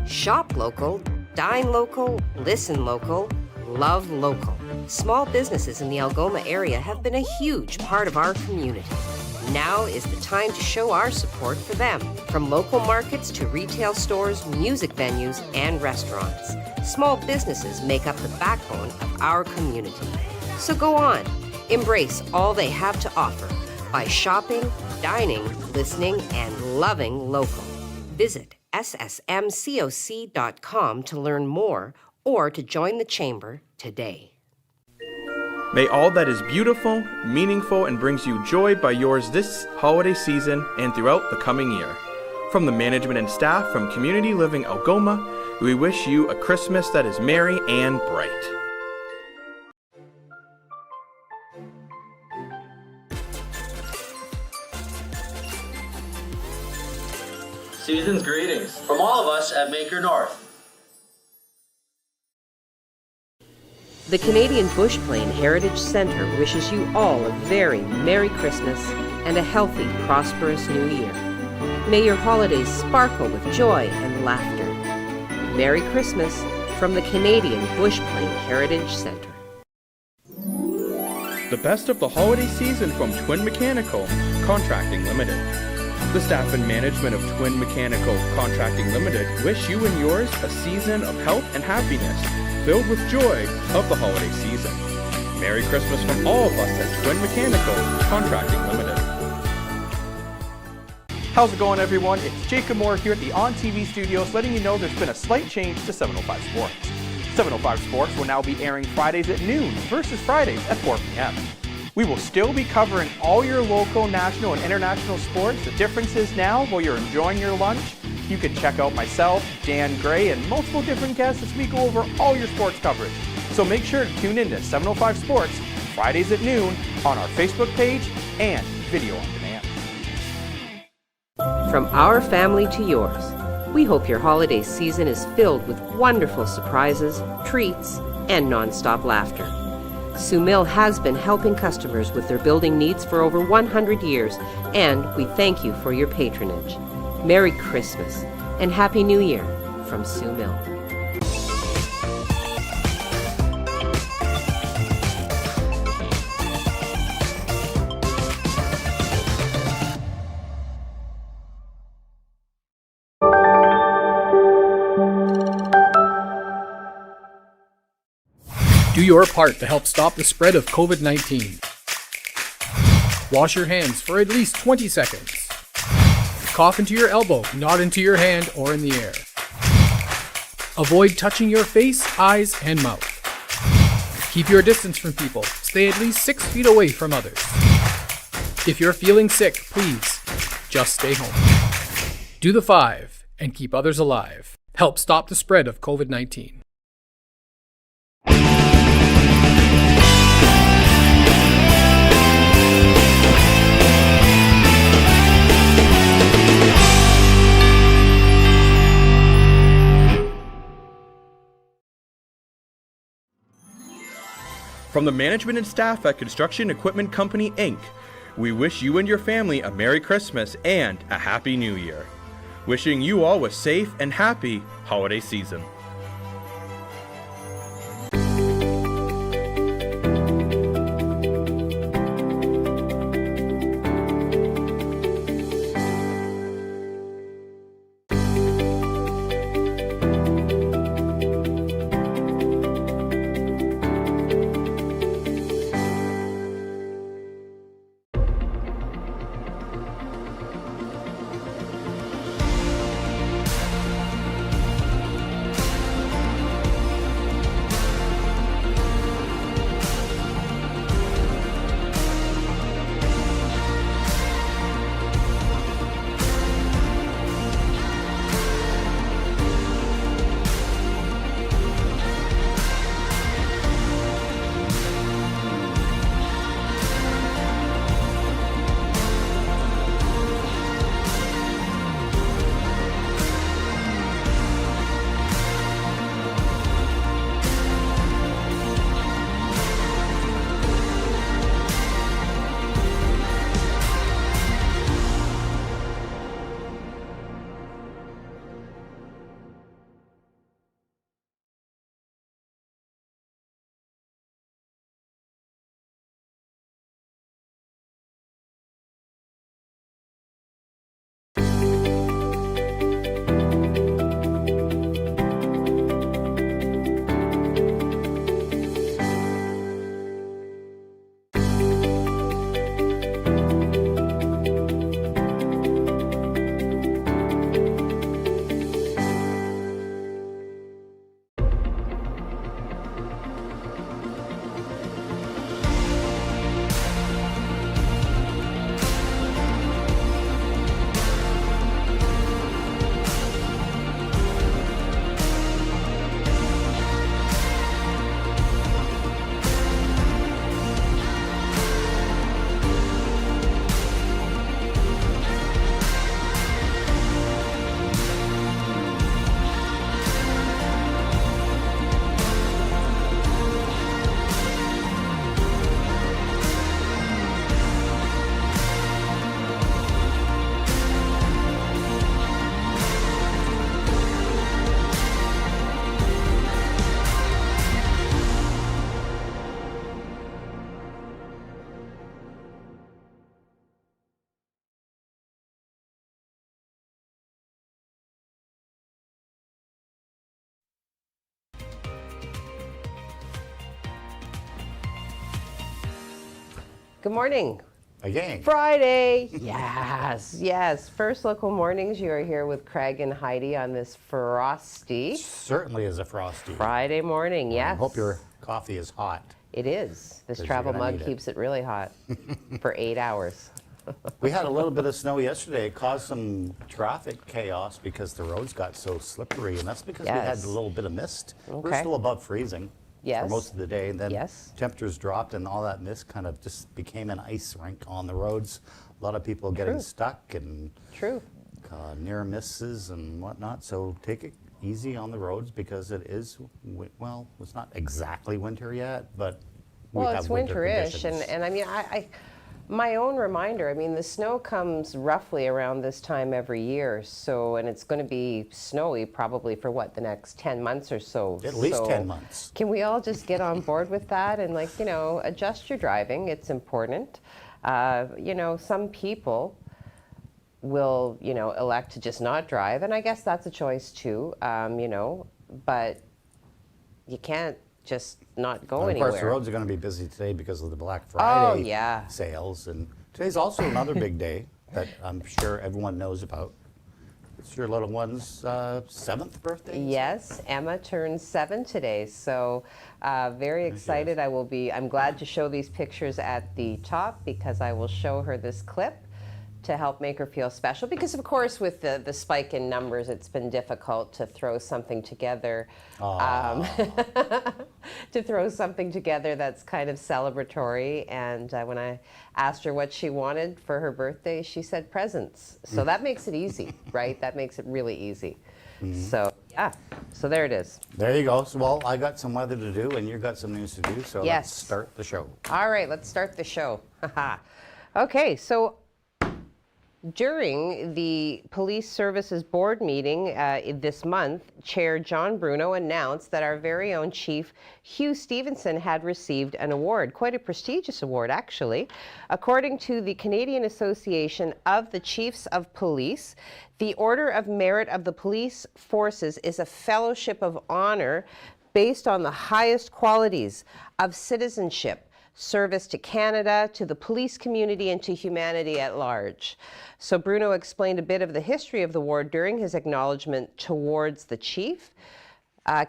Shop local, dine local, listen local, love local. Small businesses in the Algoma area have been a huge part of our community. Now is the time to show our support for them. From local markets to retail stores, music venues, and restaurants. Small businesses make up the backbone of our community. So go on, embrace all they have to offer by shopping, dining, listening, and loving local. Visit ssmcoc.com to learn more or to join the Chamber today. May all that is beautiful, meaningful, and brings you joy be yours this holiday season and throughout the coming year. From the management and staff from Community Living Algoma, we wish you a Christmas that is merry and bright. Season's greetings from all of us at Maker North. The Canadian Bush Plain Heritage Centre wishes you all a very Merry Christmas and a healthy, prosperous New Year. May your holidays sparkle with joy and laughter. Merry Christmas from the Canadian Bush Plain Heritage Centre. The best of the holiday season from Twin Mechanical Contracting Limited. The staff and management of Twin Mechanical Contracting Limited wish you and yours a season of health and happiness, filled with joy of the holiday season. Merry Christmas from all of us at Twin Mechanical Contracting Limited. How's it going, everyone? It's Jacob Moore here at the On TV studios, letting you know there's been a slight change to 705 Sports. 705 Sports will now be airing Fridays at noon versus Fridays at 4 p.m. We will still be covering all your local, national, and international sports. The difference is now, while you're enjoying your lunch, you can check out myself, Dan Gray, and multiple different guests as we go over all your sports coverage. So make sure to tune in to 705 Sports Fridays at noon on our Facebook page and video on demand. From our family to yours, we hope your holiday season is filled with wonderful surprises, treats, and non-stop laughter. Sue Mill has been helping customers with their building needs for over 100 years, and we thank you for your patronage. Merry Christmas and Happy New Year from Sue Mill. Do your part to help stop the spread of COVID-19. Wash your hands for at least 20 seconds. Cough into your elbow, not into your hand or in the air. Avoid touching your face, eyes, and mouth. Keep your distance from people. Stay at least 6 feet away from others. If you're feeling sick, please just stay home. Do the 5 and keep others alive. Help stop the spread of COVID-19. From the management and staff at Construction Equipment Company, Inc., we wish you and your family a Merry Christmas and a Happy New Year. Wishing you all a safe and happy holiday season. Good morning. Again. Friday. Yes. First Local Mornings. You are here with Craig and Heidi on this frosty Certainly is a frosty. Friday morning. Yes. I hope your coffee is hot. It is. This 'Cause travel you're gonna mug need it. keeps it really hot for 8 hours. We had a little bit of snow yesterday. It caused some traffic chaos because the roads got so slippery, and that's because we had Yes. a little bit of mist. We're Okay. still above freezing Yes. for most of the day, and then Yes. temperatures dropped, and all that mist kind of just became an ice rink on the roads. A lot of people getting True. stuck and True. near misses and whatnot. So take it easy on the roads because it is, well, it's not exactly winter yet, but we Well, have it's winter winterish, conditions. and I mean, my own reminder. I mean, the snow comes roughly around this time every year. So, and it's going to be snowy probably for what, the next 10 months or so. At least So 10 months. Can we all just get on board with that and, like, adjust your driving? It's important. Some people will, elect to just not drive, and I guess that's a choice too. But you can't just not go Of anywhere. course, the roads are going to be busy today because of the Black Friday yeah. sales. And today's also another big day that I'm sure everyone knows about. It's your little one's 7th birthday? Yes, Emma turns 7 today, so very excited. I'm glad to show these pictures at the top because I will show her this clip to help make her feel special. Because of course, with the spike in numbers, it's been difficult to throw something together. To throw something together that's kind of celebratory. And when I asked her what she wanted for her birthday, she said presents. So that makes it easy, right? That makes it really easy. So yeah, so there it is. There you go. So, well, I got some weather to do and you've got some news to do, so Yes. let's start the show. All right, let's start the show. Okay, so during the Police Services Board meeting this month, Chair John Bruno announced that our very own Chief Hugh Stevenson had received an award, quite a prestigious award actually. According to the Canadian Association of the Chiefs of Police, the Order of Merit of the Police Forces is a fellowship of honor based on the highest qualities of citizenship, service to Canada, to the police community, and to humanity at large. So Bruno explained a bit of the history of the award during his acknowledgement towards the chief.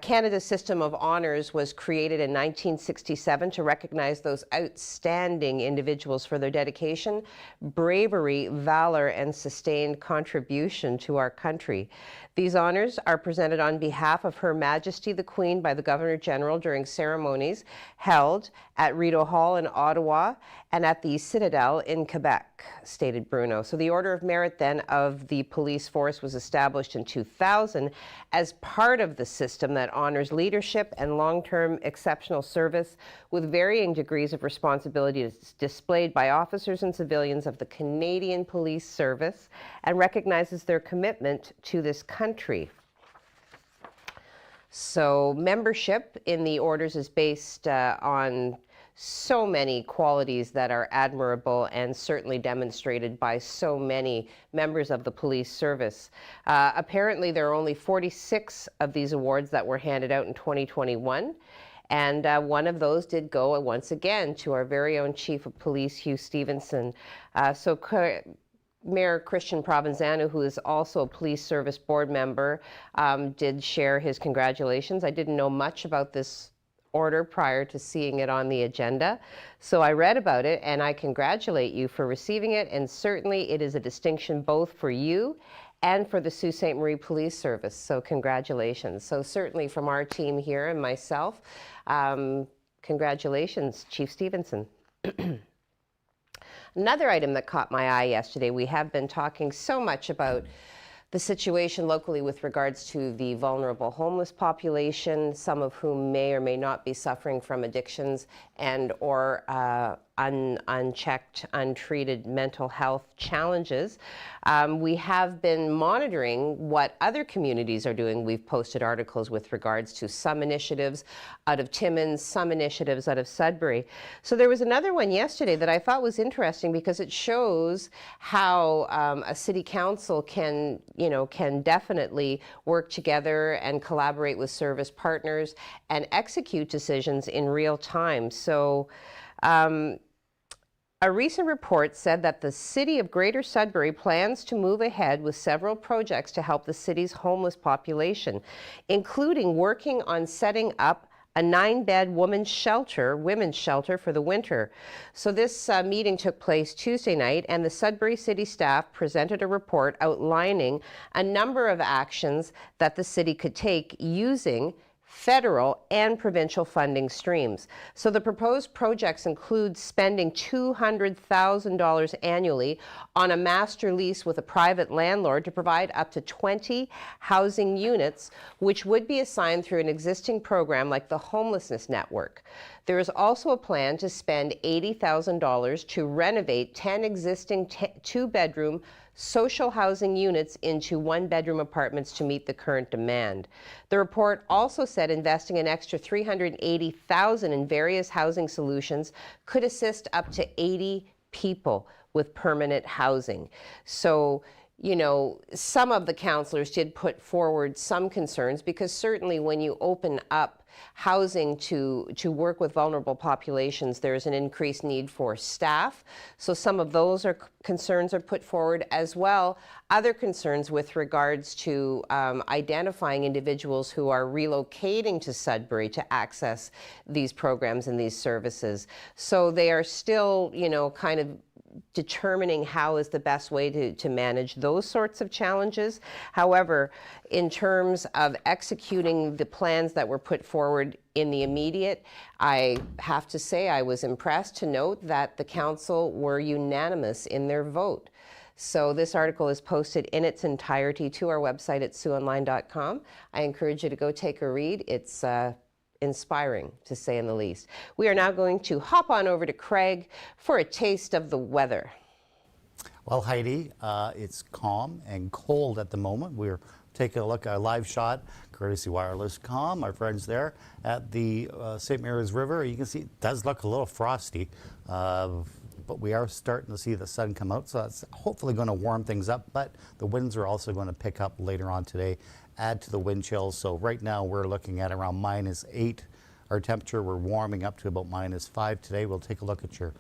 Canada's system of honors was created in 1967 to recognize those outstanding individuals for their dedication, bravery, valor, and sustained contribution to our country. These honors are presented on behalf of Her Majesty the Queen by the Governor General during ceremonies held at Rideau Hall in Ottawa and at the Citadel in Quebec, stated Bruno. So the Order of Merit then of the police force was established in 2000 as part of the system that honors leadership and long-term exceptional service with varying degrees of responsibility displayed by officers and civilians of the Canadian Police Service and recognizes their commitment to this country. So membership in the orders is based on so many qualities that are admirable and certainly demonstrated by so many members of the police service. Apparently, there are only 46 of these awards that were handed out in 2021. And one of those did go once again to our very own Chief of Police, Hugh Stevenson. Mayor Christian Provenzano, who is also a police service board member, did share his congratulations. I didn't know much about this order prior to seeing it on the agenda. So I read about it and I congratulate you for receiving it, and certainly it is a distinction both for you and for the Sault Ste. Marie Police Service. So congratulations. So certainly from our team here and myself, congratulations, Chief Stevenson. Another item that caught my eye yesterday, we have been talking so much about the situation locally with regards to the vulnerable homeless population, some of whom may or may not be suffering from addictions and or unchecked, untreated mental health challenges. We have been monitoring what other communities are doing. We've posted articles with regards to some initiatives out of Timmins, some initiatives out of Sudbury. So there was another one yesterday that I thought was interesting because it shows how a city council can definitely work together and collaborate with service partners and execute decisions in real time. So A recent report said that the city of Greater Sudbury plans to move ahead with several projects to help the city's homeless population, including working on setting up a 9-bed women's shelter for the winter. So this meeting took place Tuesday night, and the Sudbury City staff presented a report outlining a number of actions that the city could take using federal and provincial funding streams. So the proposed projects include spending $200,000 annually on a master lease with a private landlord to provide up to 20 housing units, which would be assigned through an existing program like the Homelessness Network. There is also a plan to spend $80,000 to renovate 10 existing 2-bedroom social housing units into 1-bedroom apartments to meet the current demand. The report also said investing an extra $380,000 in various housing solutions could assist up to 80 people with permanent housing. So, you know, some of the councillors did put forward some concerns, because certainly when you open up housing to work with vulnerable populations, there's an increased need for staff. So some of those concerns are put forward, as well other concerns with regards to identifying individuals who are relocating to Sudbury to access these programs and these services. So they are still, you know, kind of determining how is the best way to manage those sorts of challenges. However, in terms of executing the plans that were put forward in the immediate, I have to say I was impressed to note that the council were unanimous in their vote. So this article is posted in its entirety to our website at SiouxOnline.com. I encourage you to go take a read. It's inspiring, to say in the least. We are now going to hop on over to Craig for a taste of the weather. Well, Heidi, it's calm and cold at the moment. We're taking a look at a live shot, courtesy Wireless.com, our friends there at the St. Mary's River. You can see it does look a little frosty, but we are starting to see the sun come out, so that's hopefully going to warm things up. But the winds are also going to pick up later on today, add to the wind chills. So right now we're looking at around -8. Our temperature, we're warming up to about -5 today. We'll take a look at your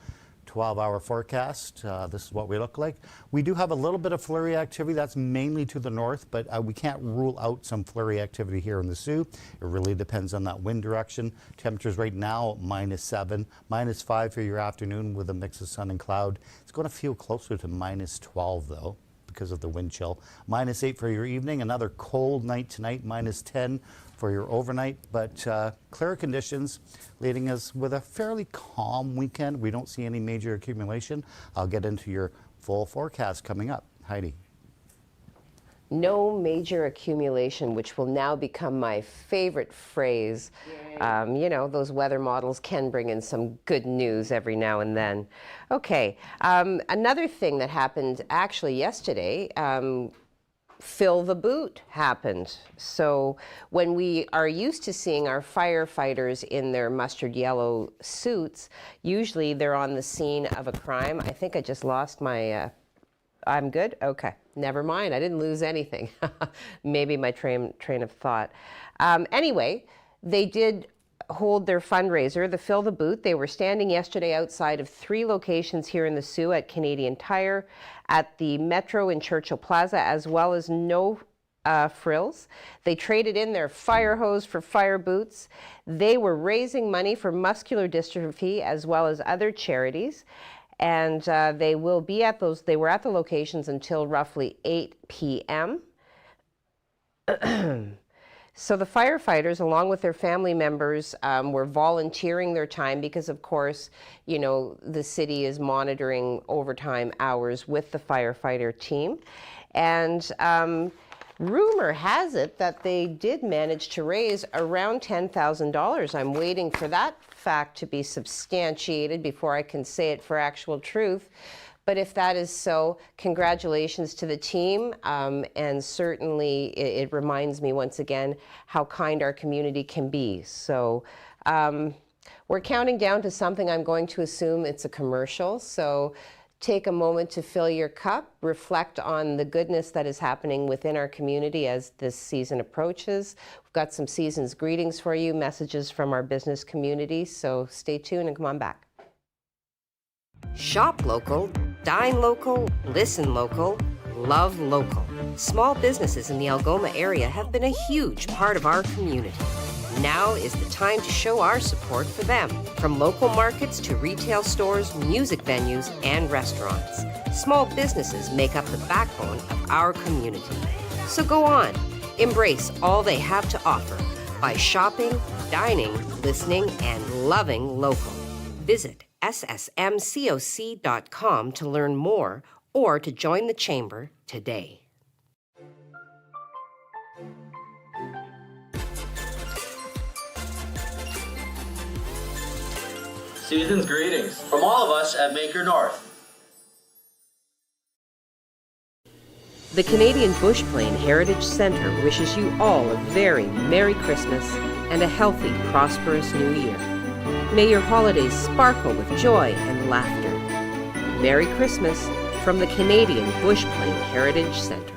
12-hour forecast. This is what we look like. We do have a little bit of flurry activity. That's mainly to the north, but we can't rule out some flurry activity here in the Sioux. It really depends on that wind direction. Temperatures right now -7, -5 for your afternoon with a mix of sun and cloud. It's going to feel closer to -12 though, because of the wind chill. -8 for your evening. Another cold night tonight, -10 for your overnight, but clear conditions leading us with a fairly calm weekend. We don't see any major accumulation. I'll get into your full forecast coming up. Heidi. No major accumulation, which will now become my favorite phrase. You know, those weather models can bring in some good news every now and then. Okay, another thing that happened actually yesterday, fill the boot happened. So when we are used to seeing our firefighters in their mustard yellow suits, usually they're on the scene of a crime. I think I just lost my, I'm good? Okay, never mind, I didn't lose anything. Maybe my train of thought. Anyway, they did hold their fundraiser, the Fill the Boot. They were standing yesterday outside of 3 locations here in the Sioux, at Canadian Tire, at the Metro in Churchill Plaza, as well as No Frills. They traded in their fire hose for fire boots. They were raising money for muscular dystrophy as well as other charities. And they will be at those, they were at the locations until roughly 8 p.m. So the firefighters, along with their family members, were volunteering their time because, of course, you know, the city is monitoring overtime hours with the firefighter team. And rumor has it that they did manage to raise around $10,000. I'm waiting for that fact to be substantiated before I can say it for actual truth. But if that is so, congratulations to the team, and certainly it reminds me once again how kind our community can be. So we're counting down to something I'm going to assume it's a commercial. So take a moment to fill your cup, reflect on the goodness that is happening within our community as this season approaches. We've got some season's greetings for you, messages from our business community. So stay tuned and come on back. Shop local, dine local, listen local, love local. Small businesses in the Algoma area have been a huge part of our community. Now is the time to show our support for them. From local markets to retail stores, music venues, and restaurants, small businesses make up the backbone of our community. So go on, embrace all they have to offer by shopping, dining, listening, and loving local. Visit ssmcoc.com to learn more or to join the Chamber today. Season's greetings from all of us at Maker North. The Canadian Bush Plain Heritage Centre wishes you all a very Merry Christmas and a healthy, prosperous New Year. May your holidays sparkle with joy and laughter. Merry Christmas from the Canadian Bush Plain Heritage Centre.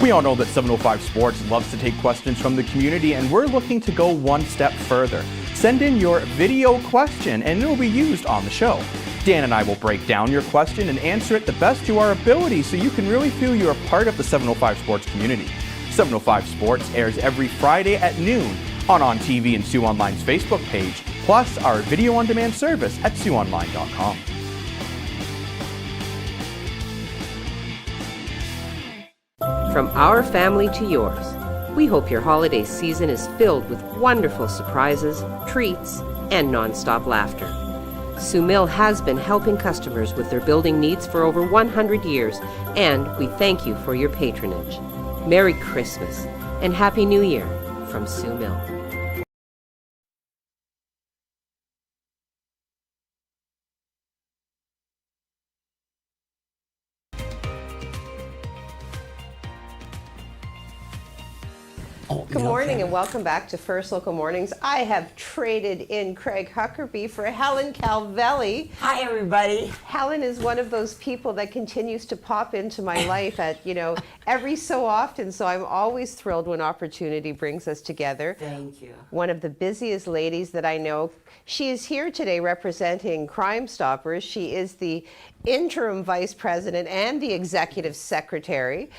We all know that 705 Sports loves to take questions from the community, and we're looking to go one step further. Send in your video question and it'll be used on the show. Dan and I will break down your question and answer it the best to our ability so you can really feel you're a part of the 705 Sports community. 705 Sports airs every Friday at noon on TV and Sioux Online's Facebook page, plus our video on demand service at SiouxOnline.com. From our family to yours, we hope your holiday season is filled with wonderful surprises, treats, and non-stop laughter. Sioux Mill has been helping customers with their building needs for over 100 years, and we thank you for your patronage. Merry Christmas and Happy New Year from Sioux Mill. Good morning and welcome back to First Local Mornings. I have traded in Craig Huckerby for Helen Calvelli. Hi, everybody. Helen is one of those people that continues to pop into my life at, every so often. So I'm always thrilled when opportunity brings us together. Thank you. One of the busiest ladies that I know. She is here today representing Crime Stoppers. She is the interim vice president and the executive secretary.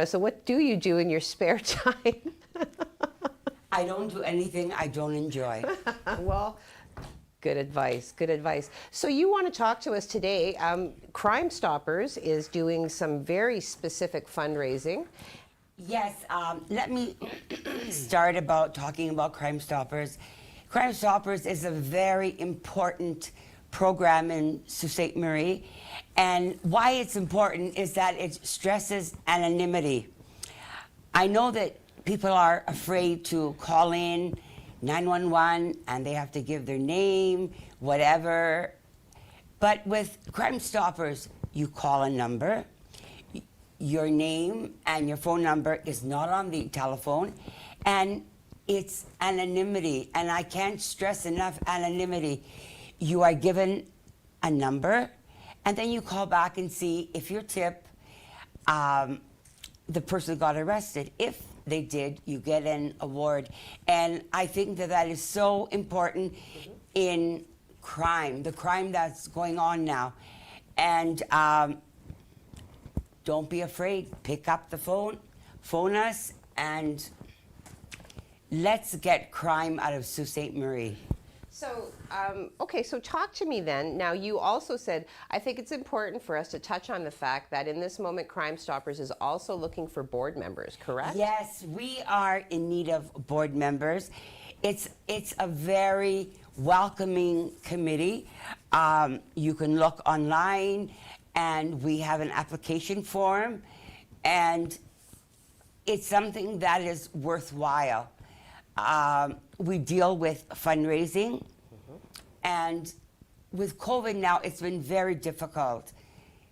So what do you do in your spare time? I don't do anything I don't enjoy. Well, good advice, good advice. So you want to talk to us today. Crime Stoppers is doing some very specific fundraising. Yes, let me start about talking about Crime Stoppers. Crime Stoppers is a very important program in Sault Ste. Marie, and why it's important is that it stresses anonymity. I know that people are afraid to call in 911 and they have to give their name, whatever. But with Crime Stoppers, you call a number, your name and your phone number is not on the telephone, and it's anonymity. And I can't stress enough anonymity. You are given a number, and then you call back and see if your tip, the person got arrested. If they did, you get an award. And I think that that is so important in crime, the crime that's going on now. And don't be afraid. Pick up the phone, phone us, and let's get crime out of Sault Ste. Marie. So, so talk to me then. Now, you also said, I think it's important for us to touch on the fact that in this moment, Crime Stoppers is also looking for board members, correct? Yes, we are in need of board members. It's a very welcoming committee. You can look online, and we have an application form, and it's something that is worthwhile. We deal with fundraising, and with COVID now, it's been very difficult.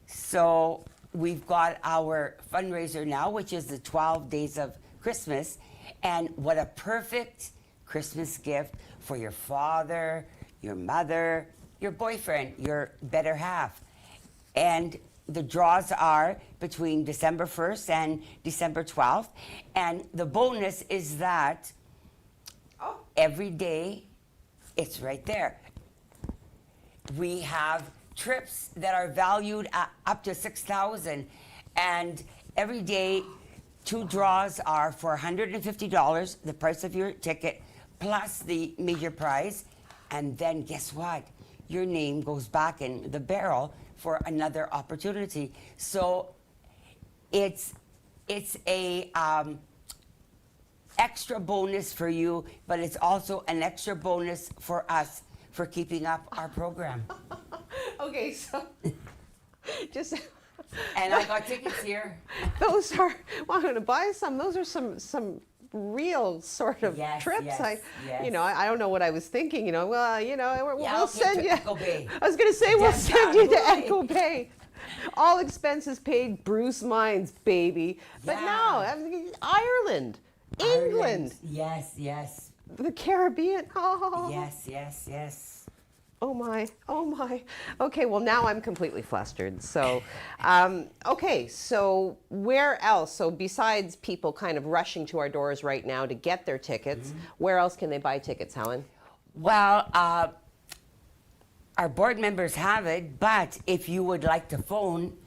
So we've got our fundraiser now, which is the 12 days of Christmas, and what a perfect Christmas gift for your father, your mother, your boyfriend, your better half. And the draws are between December 1st and December 12th. And the bonus is that every day it's right there. We have trips that are valued at up to $6,000, and every day 2 draws are for $150, the price of your ticket, plus the major prize. And then guess what? Your name goes back in the barrel for another opportunity. So it's a extra bonus for you, but it's also an extra bonus for us for keeping up our program. Okay, so just And I got tickets here. those are. Well, I'm going to buy some. Those are some real sort of Yes, trips. yes, yes. I don't know what I was thinking. Well, we'll Yeah, okay, send to you. Echo Bay. I was going to say we'll Yes, send you to absolutely. Echo Bay. All expenses paid. Bruce Mines, baby. But Yeah. no, I mean, Ireland, England, Yes, yes. the Caribbean. Oh. Yes, yes, yes. Oh my, oh my. Okay, well now I'm completely flustered. So, okay, so where else? So besides people kind of rushing to our doors right now to get their tickets, where else can they buy tickets, Helen? Well, our board members have it, but if you would like to phone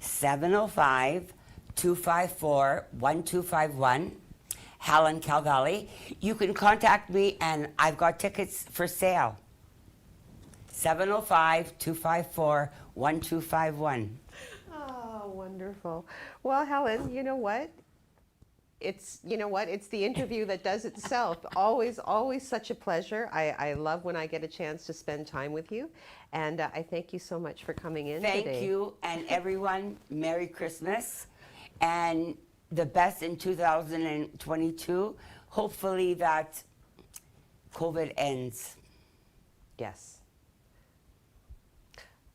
705-254-1251, Helen Calgali, you can contact me and I've got tickets for sale. 705-254-1251. Oh, wonderful. Well, Helen, you know what? It's the interview that does itself. Always such a pleasure. I love when I get a chance to spend time with you, and I thank you so much for coming in today. Thank you, and everyone, Merry Christmas, and the best in 2022. Hopefully that COVID ends. Yes.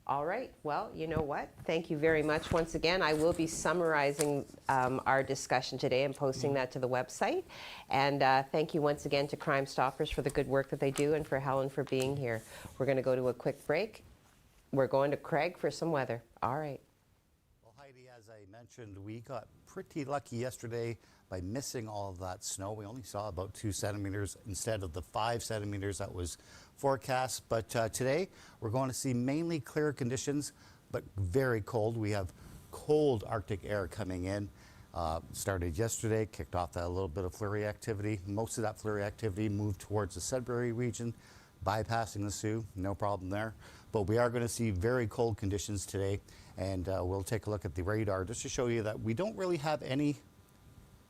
All right. Well, you know what? Thank you very much once again. I will be summarizing our discussion today and posting that to the website. And thank you once again to Crime Stoppers for the good work that they do and for Helen for being here. We're going to go to a quick break. We're going to Craig for some weather. All right. Well, Heidi, as I mentioned, we got pretty lucky yesterday by missing all of that snow. We only saw about 2 centimeters instead of the 5 centimeters that was forecast. But today we're going to see mainly clear conditions, but very cold. We have cold Arctic air coming in. Started yesterday, kicked off that little bit of flurry activity. Most of that flurry activity moved towards the Sudbury region, bypassing the Sioux, no problem there. But we are going to see very cold conditions today, and we'll take a look at the radar just to show you that we don't really have any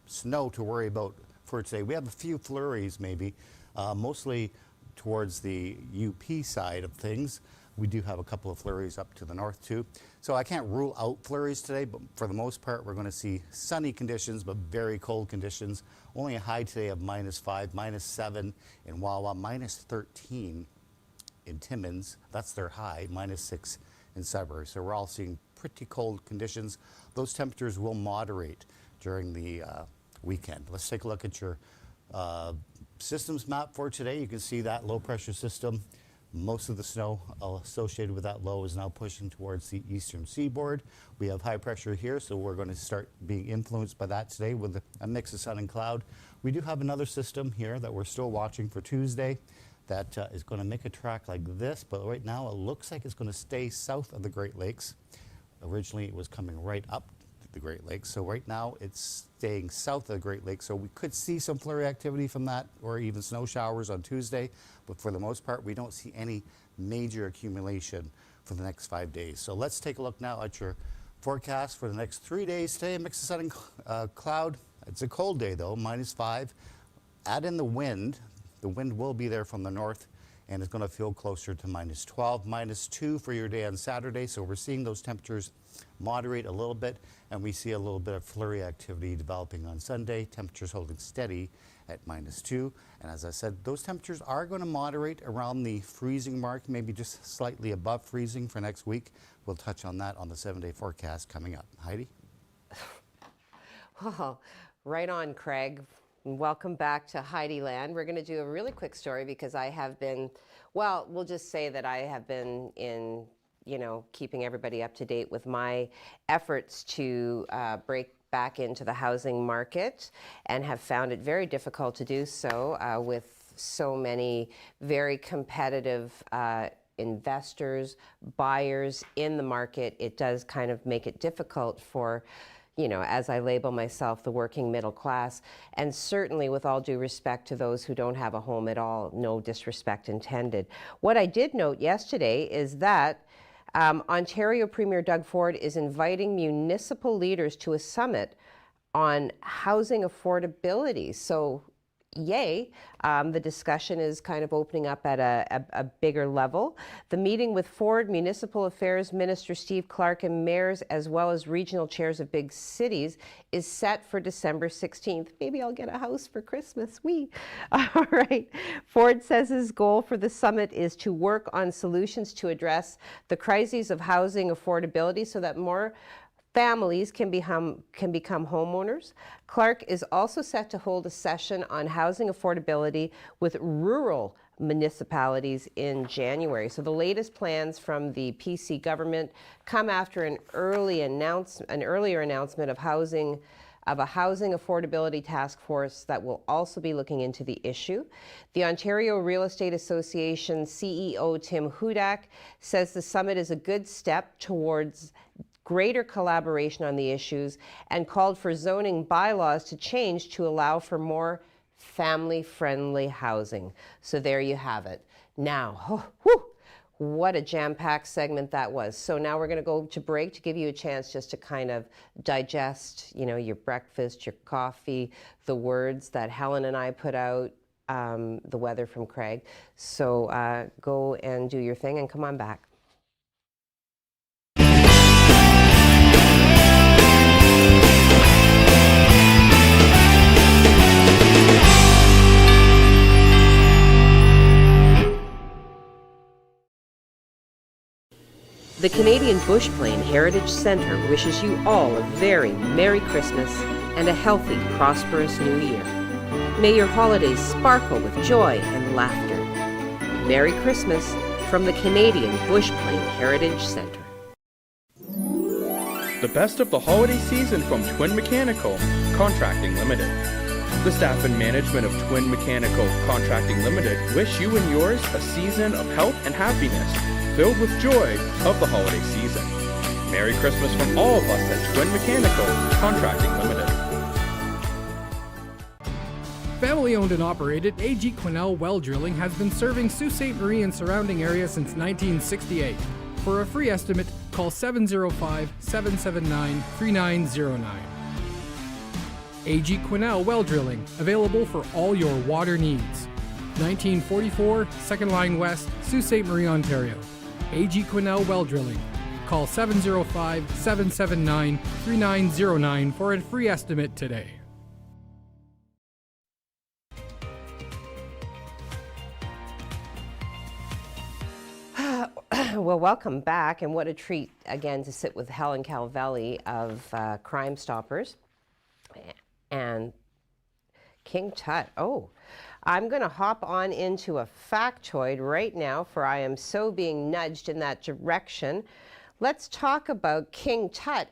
snow to worry about for today. We have a few flurries maybe, mostly towards the UP side of things. We do have a couple of flurries up to the north too. So I can't rule out flurries today, but for the most part, we're going to see sunny conditions, but very cold conditions. Only a high today of -5, -7 in Wawa, -13 in Timmins. That's their high, -6 in Sudbury. So we're all seeing pretty cold conditions. Those temperatures will moderate during the weekend. Let's take a look at your systems map for today. You can see that low pressure system. Most of the snow associated with that low is now pushing towards the eastern seaboard. We have high pressure here, so we're going to start being influenced by that today with a mix of sun and cloud. We do have another system here that we're still watching for Tuesday that is going to make a track like this, but right now it looks like it's going to stay south of the Great Lakes. Originally it was coming right up the Great Lakes. So right now it's staying south of the Great Lakes. So we could see some flurry activity from that or even snow showers on Tuesday. But for the most part, we don't see any major accumulation for the next 5 days. So let's take a look now at your forecast for the next 3 days today. A mix of sun and cloud. It's a cold day though, -5. Add in the wind. The wind will be there from the north, and it's going to feel closer to -12, -2 for your day on Saturday. So we're seeing those temperatures moderate a little bit, and we see a little bit of flurry activity developing on Sunday. Temperatures holding steady at -2. And as I said, those temperatures are going to moderate around the freezing mark, maybe just slightly above freezing for next week. We'll touch on that on the 7-day forecast coming up. Heidi? Well, right on, Craig. Welcome back to Heidi Land. We're going to do a really quick story because I have been, well, we'll just say that I have been in keeping everybody up to date with my efforts to break back into the housing market, and have found it very difficult to do so with so many very competitive investors, buyers in the market. It does kind of make it difficult for, as I label myself, the working middle class, and certainly with all due respect to those who don't have a home at all, no disrespect intended. What I did note yesterday is that Ontario Premier Doug Ford is inviting municipal leaders to a summit on housing affordability. So, yay, the discussion is kind of opening up at a bigger level. The meeting with Ford, Municipal Affairs Minister Steve Clark, and mayors, as well as regional chairs of big cities, is set for December 16th. Maybe I'll get a house for Christmas. All right. Ford says his goal for the summit is to work on solutions to address the crises of housing affordability so that more families can become homeowners. Clark is also set to hold a session on housing affordability with rural municipalities in January. So the latest plans from the PC government come after an earlier announcement of a housing affordability task force that will also be looking into the issue. The Ontario Real Estate Association CEO Tim Hudak says the summit is a good step towards greater collaboration on the issues, and called for zoning bylaws to change to allow for more family-friendly housing. So there you have it. Now, what a jam-packed segment that was. So now we're going to go to break to give you a chance just to kind of digest, your breakfast, your coffee, the words that Helen and I put out, the weather from Craig. So go and do your thing and come on back. The Canadian Bush Plain Heritage Centre wishes you all a very Merry Christmas and a healthy, prosperous New Year. May your holidays sparkle with joy and laughter. Merry Christmas from the Canadian Bush Plain Heritage Centre. The best of the holiday season from Twin Mechanical Contracting Limited. The staff and management of Twin Mechanical Contracting Limited wish you and yours a season of health and happiness filled with joy of the holiday season. Merry Christmas from all of us at Twin Mechanical Contracting Limited. Family owned and operated, A.G. Quinnell Well Drilling has been serving Sault Ste. Marie and surrounding area since 1968. For a free estimate, call 705-779-3909. A.G. Quinnell Well Drilling, available for all your water needs. 1944, 2nd Line West, Sault Ste. Marie, Ontario. A.G. Quinnell Well Drilling. Call 705-779-3909 for a free estimate today. Well, welcome back, and what a treat again to sit with Helen Calvelli of Crime Stoppers and King Tut. Oh, I'm going to hop on into a factoid right now, for I am so being nudged in that direction. Let's talk about King Tut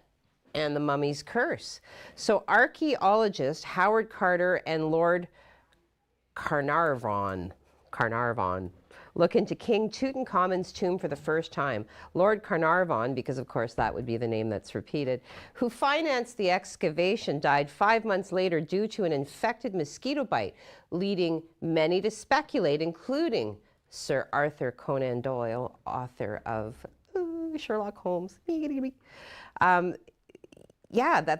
and the Mummy's Curse. So archaeologist Howard Carter and Lord Carnarvon look into King Tutankhamun's tomb for the first time. Lord Carnarvon, because of course that would be the name that's repeated, who financed the excavation, died 5 months later due to an infected mosquito bite, leading many to speculate, including Sir Arthur Conan Doyle, author of Sherlock Holmes, that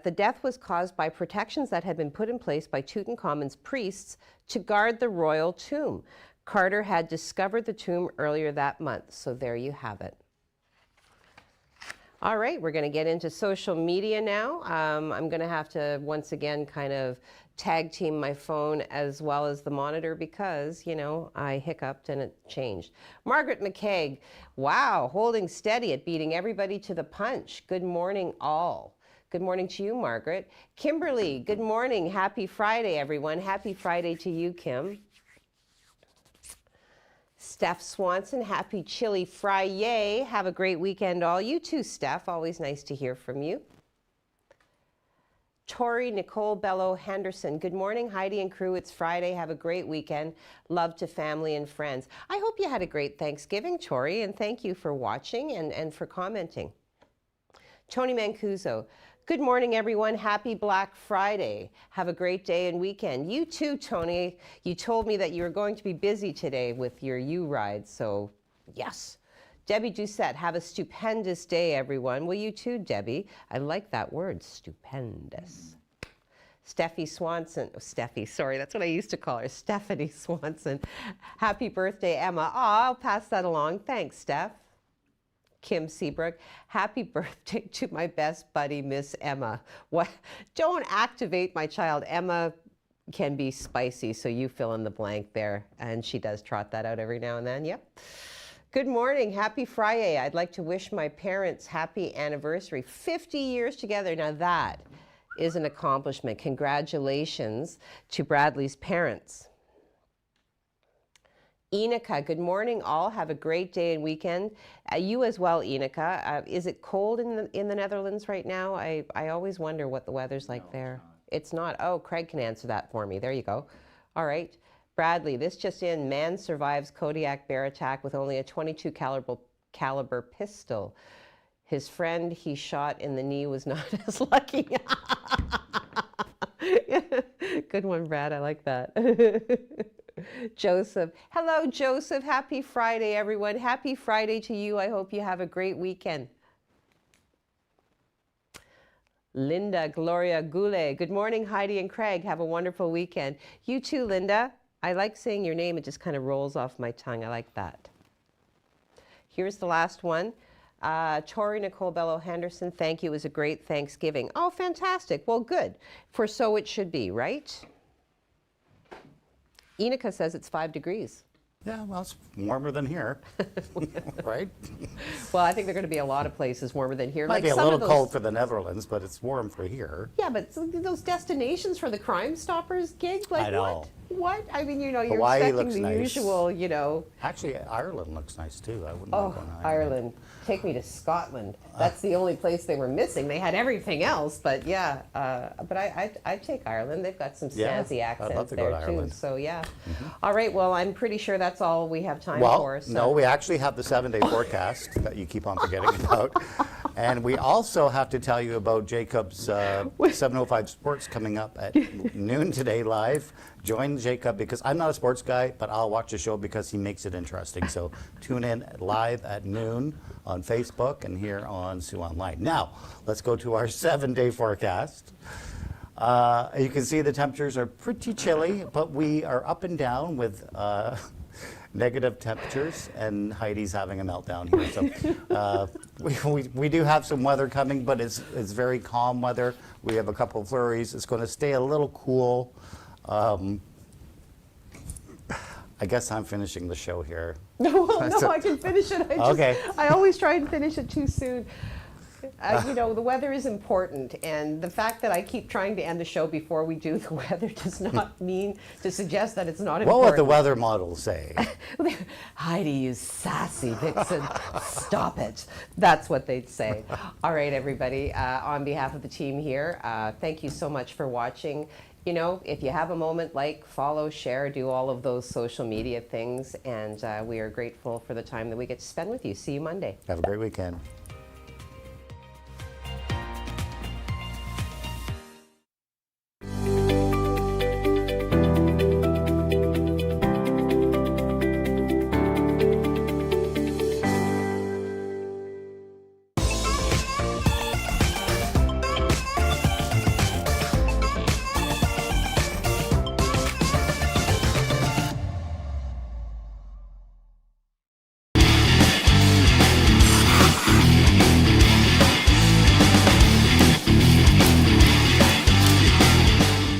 the death was caused by protections that had been put in place by Tutankhamun's priests to guard the royal tomb. Carter had discovered the tomb earlier that month, so there you have it. All right, we're going to get into social media now. I'm going to have to once again kind of tag team my phone as well as the monitor because, I hiccuped and it changed. Margaret McKeag, wow, holding steady at beating everybody to the punch. Good morning, all. Good morning to you, Margaret. Kimberly, good morning. Happy Friday, everyone. Happy Friday to you, Kim. Steph Swanson, happy chilly Friday. Have a great weekend, all. You too, Steph. Always nice to hear from you. Tori Nicole Bello Henderson. Good morning, Heidi and crew. It's Friday. Have a great weekend. Love to family and friends. I hope you had a great Thanksgiving, Tori, and thank you for watching and for commenting. Tony Mancuso. Good morning, everyone. Happy Black Friday. Have a great day and weekend. You too, Tony. You told me that you were going to be busy today with your U-Ride, so yes. Debbie Doucette, have a stupendous day, everyone. Well, you too, Debbie. I like that word, stupendous. Steffi Swanson, sorry, that's what I used to call her, Stephanie Swanson. Happy birthday, Emma. Aw, I'll pass that along. Thanks, Steph. Kim Seabrook, happy birthday to my best buddy, Miss Emma. What? Don't activate my child. Emma can be spicy, so you fill in the blank there. And she does trot that out every now and then, yep. Good morning, happy Friday. I'd like to wish my parents happy anniversary. 50 years together, now that is an accomplishment. Congratulations to Bradley's parents. Enika, good morning all. Have a great day and weekend. You as well, Enika. Is it cold in the Netherlands right now? I always wonder what the weather's like there. It's not. Oh, Craig can answer that for me. There you go. All right. Bradley, this just in. Man survives Kodiak bear attack with only a .22 caliber pistol. His friend he shot in the knee was not as lucky. Good one, Brad. I like that. Joseph. Hello, Joseph. Happy Friday, everyone. Happy Friday to you. I hope you have a great weekend. Linda Gloria Goulet. Good morning, Heidi and Craig. Have a wonderful weekend. You too, Linda. I like saying your name. It just kind of rolls off my tongue. I like that. Here's the last one. Tori Nicole Bello Henderson. Thank you. It was a great Thanksgiving. Oh, fantastic. Well, good. For so it should be, right? Enika says it's 5 degrees. Yeah, well, it's warmer than here, right? Well, I think there are going to be a lot of places warmer than here. Might be a little cold for the Netherlands, but it's warm for here. Yeah, but those destinations for the Crime Stoppers gig, like I know. What? I mean, you know, you're Hawaii expecting looks the nice. usual, you know. Actually, Ireland looks nice too. I wouldn't Oh, mind going to Ireland. Take me to Scotland. That's the only place they were missing. They had everything else, but yeah. But I'd take Ireland. They've got some snazzy accents I'd love to there go to too. Ireland. So yeah. All right. Well, I'm pretty sure that's all we have time Well, for. So. no, we actually have the 7-day forecast that you keep on forgetting about. And we also have to tell you about Jacob's 705 Sports coming up at noon today live. Join Jacob because I'm not a sports guy, but I'll watch the show because he makes it interesting. So tune in live at noon on Facebook and here on Sioux Online. Now, let's go to our 7-day forecast. You can see the temperatures are pretty chilly, but we are up and down with negative temperatures, and Heidi's having a meltdown here. So we do have some weather coming, but it's very calm weather. We have a couple of flurries. It's going to stay a little cool. I guess I'm finishing the show here. No, I can finish it. I always try and finish it too soon. You know, the weather is important, and the fact that I keep trying to end the show before we do the weather does not mean to suggest that it's not important. What would the weather model say? Heidi, you sassy vixen, stop it. That's what they'd say. All right, everybody, on behalf of the team here, thank you so much for watching. You know, if you have a moment, like, follow, share, do all of those social media things, and we are grateful for the time that we get to spend with you. See you Monday. Have a great weekend.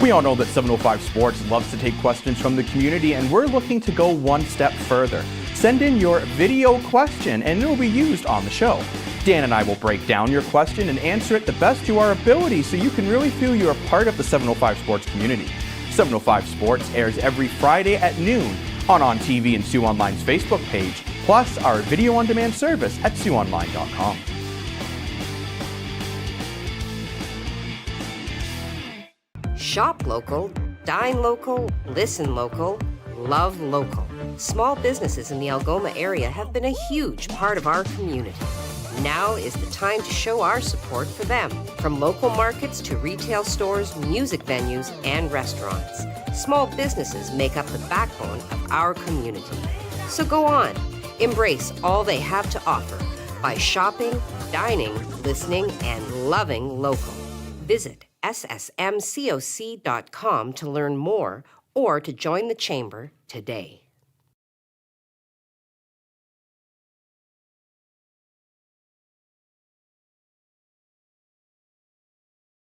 We all know that 705 Sports loves to take questions from the community, and we're looking to go one step further. Send in your video question and it'll be used on the show. Dan and I will break down your question and answer it the best to our ability so you can really feel you're a part of the 705 Sports community. 705 Sports airs every Friday at noon on TV and Sioux Online's Facebook page, plus our video on demand service at SiouxOnline.com. Shop local, dine local, listen local, love local. Small businesses in the Algoma area have been a huge part of our community. Now is the time to show our support for them. From local markets to retail stores, music venues, and restaurants, small businesses make up the backbone of our community. So go on, embrace all they have to offer by shopping, dining, listening, and loving local. Visit ssmcoc.com to learn more or to join the Chamber today.